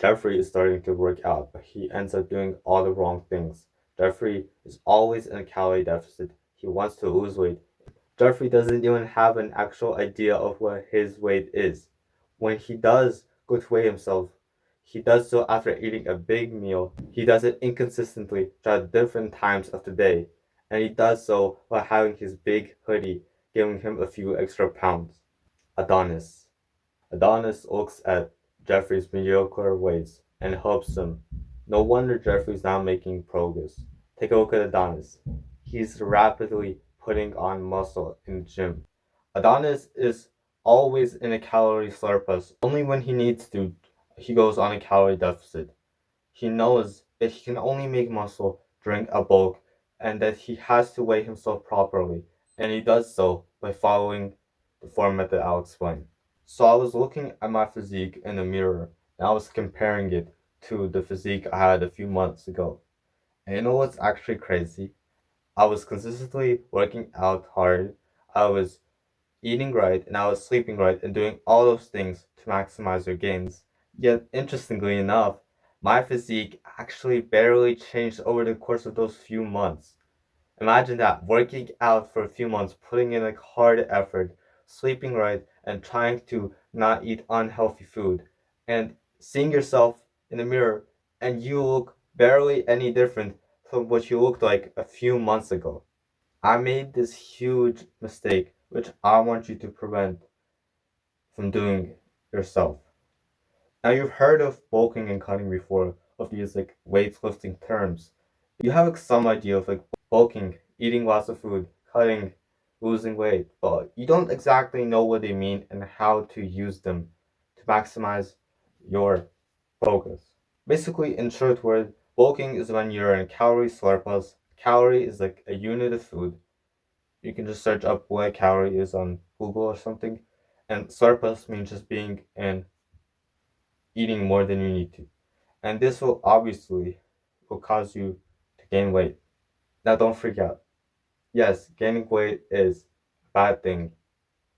Jeffrey is starting to work out, but he ends up doing all the wrong things. Jeffrey is always in a calorie deficit. He wants to lose weight. Jeffrey doesn't even have an actual idea of what his weight is. When he does go to weigh himself, he does so after eating a big meal. He does it inconsistently throughout different times of the day, and he does so while having his big hoodie giving him a few extra pounds. Adonis. Adonis looks at Jeffrey's mediocre ways and helps him. No wonder Jeffrey's not making progress. Take a look at Adonis. He's rapidly putting on muscle in the gym. Adonis is always in a calorie surplus. Only when he needs to, he goes on a calorie deficit. He knows that he can only make muscle during a bulk and that he has to weigh himself properly, and he does so by following the format that I'll explain. So I was looking at my physique in the mirror and I was comparing it to the physique I had a few months ago. And you know what's actually crazy? I was consistently working out hard, I was eating right, and I was sleeping right and doing all those things to maximize your gains. Yet, interestingly enough, my physique actually barely changed over the course of those few months. Imagine that, working out for a few months, putting in like hard effort, sleeping right, and trying to not eat unhealthy food, and seeing yourself in the mirror, and you look barely any different from what you looked like a few months ago. I made this huge mistake, which I want you to prevent from doing yourself. Now, you've heard of bulking and cutting before, of these like weightlifting terms. You have like, some idea of like bulking, eating lots of food, cutting, losing weight, but you don't exactly know what they mean and how to use them to maximize your progress. Basically, in short word, bulking is when you're in a calorie surplus. Calorie is like a unit of food. You can just search up what a calorie is on Google or something. And surplus means just being in eating more than you need to. And this will obviously will cause you to gain weight. Now don't freak out. Yes, gaining weight is a bad thing.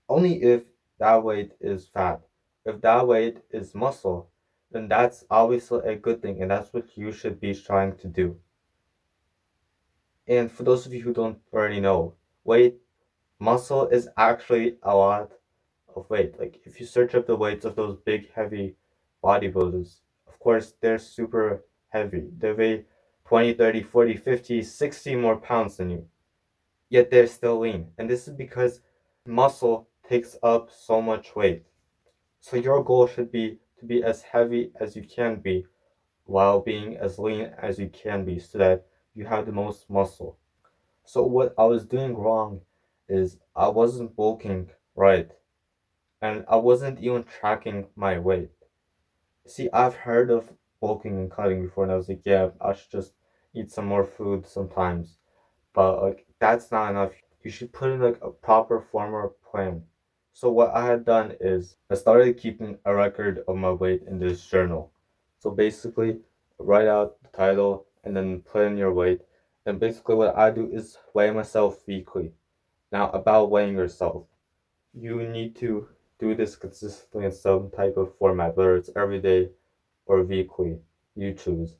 Only if that weight is fat. If that weight is muscle, then that's obviously a good thing and that's what you should be trying to do. And for those of you who don't already know, weight muscle is actually a lot of weight. Like if you search up the weights of those big heavy bodybuilders, of course they're super heavy. They weigh 20, 30, 40, 50, 60 more pounds than you. Yet they're still lean. And this is because muscle takes up so much weight. So your goal should be to be as heavy as you can be while being as lean as you can be so that you have the most muscle. So what I was doing wrong is I wasn't bulking right and I wasn't even tracking my weight. See, I've heard of bulking and cutting before, and I was like, yeah, I should just eat some more food sometimes. But like, that's not enough. You should put in like a proper former plan. So what I had done is I started keeping a record of my weight in this journal. So basically, write out the title and then put in your weight. And basically, what I do is weigh myself weekly. Now, about weighing yourself, you need to do this consistently in some type of format, whether it's every day or weekly, you choose.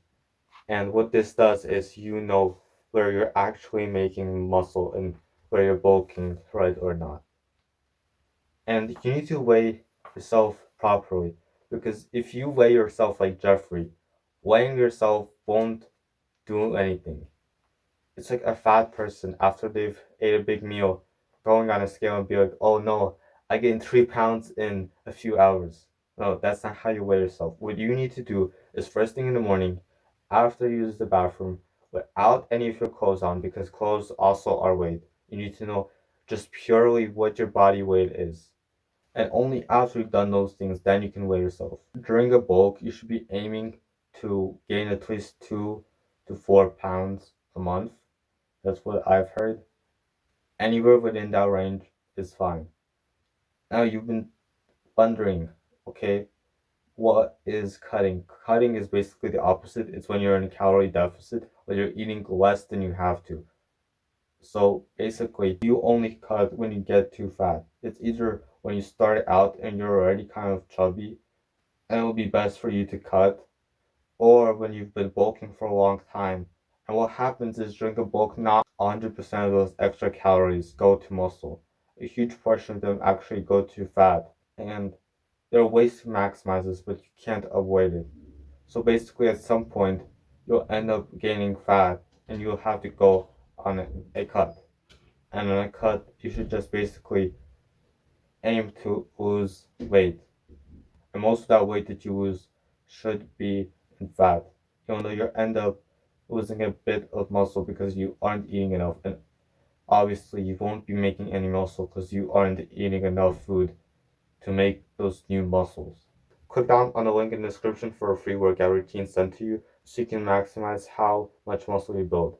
And what this does is you know where you're actually making muscle and where you're bulking, right or not. And you need to weigh yourself properly because if you weigh yourself like Jeffrey, weighing yourself won't do anything. It's like a fat person after they've ate a big meal going on a scale and be like, oh no, I gained 3 pounds in a few hours. No, that's not how you weigh yourself. What you need to do is first thing in the morning, after you use the bathroom, without any of your clothes on, because clothes also are weight. You need to know just purely what your body weight is. And only after you've done those things, then you can weigh yourself. During a bulk, you should be aiming to gain at least 2 to 4 pounds a month. That's what I've heard. Anywhere within that range is fine. Now you've been wondering, okay, what is cutting? Cutting is basically the opposite. It's when you're in a calorie deficit, when you're eating less than you have to. So basically, you only cut when you get too fat. It's either when you start out and you're already kind of chubby, and it will be best for you to cut, or when you've been bulking for a long time. And what happens is during the bulk, not 100% of those extra calories go to muscle. A huge portion of them actually go to fat. And there are ways to maximize this, but you can't avoid it. So basically, at some point, you'll end up gaining fat and you'll have to go on a cut. And on a cut, you should just basically aim to lose weight. And most of that weight that you lose should be in fat, even though you end up losing a bit of muscle because you aren't eating enough. And obviously, you won't be making any muscle because you aren't eating enough food to make those new muscles. Click down on the link in the description for a free workout routine sent to you so you can maximize how much muscle you build.